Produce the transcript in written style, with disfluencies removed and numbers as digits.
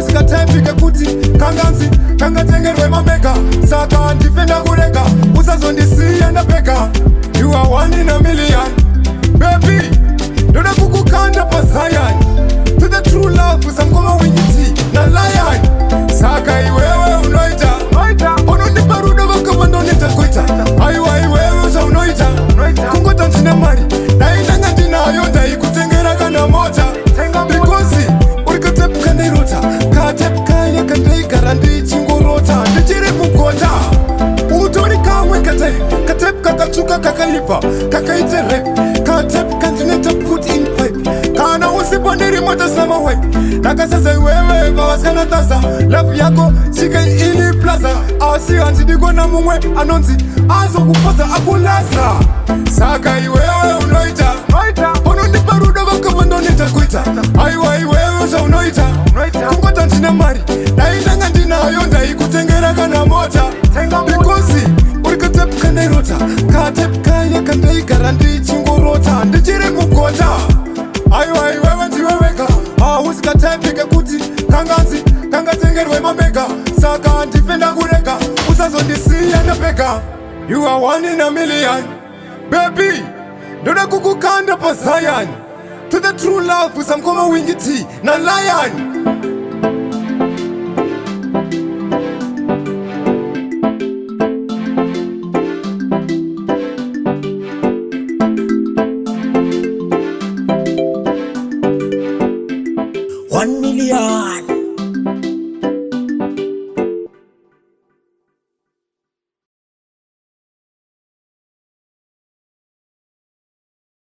usikataipike kuti kanganzi kangatengerwe mameka saka ndifenda kurega usazondisiya ndapeka. You are one in a million baby, ndoda kukukanda paZion. To the true love usamkoma wingiti na lion. Saka iwewe unoita unondipa rudo vakama ndonitakwita. Aiwa iwewe usa unoita kungota ntina mari daitanga ndinayo ndaikutengera kana mota. Because urikatepuka ndairota katepukanya kandaigara ndichingorota ndichiri mukota. Utori kamwe katepuka katsuka kakaipa kakaite rap katepuka ndineta put in pipe kana usipo ndiri mota sama wipe. Nakasaza iwewe vawaskana taza love yako chika ili plaza. Asi hanzi digona mumwe anonzi azo kupoza akulasa. Saka iwewe unoita unondipa rudo vakama ndonitakwita. Aiwa iwewe usa unoita kungota ntina mari daitanga ndinayo ndaikutengera kana mota. Because urikatepuka ndairota katepukanya kandaigara ndichingorota ndichiri mukota. Aiwa iwewe ndiweweka usikataipike kuti kanganzi kangatengerwe mameka saka ndifenda kurega usazondisiya ndapeka. You are one in a million baby, ndoda kukukanda paZion. To the true love usamkoma wingiti na lion. $1 million.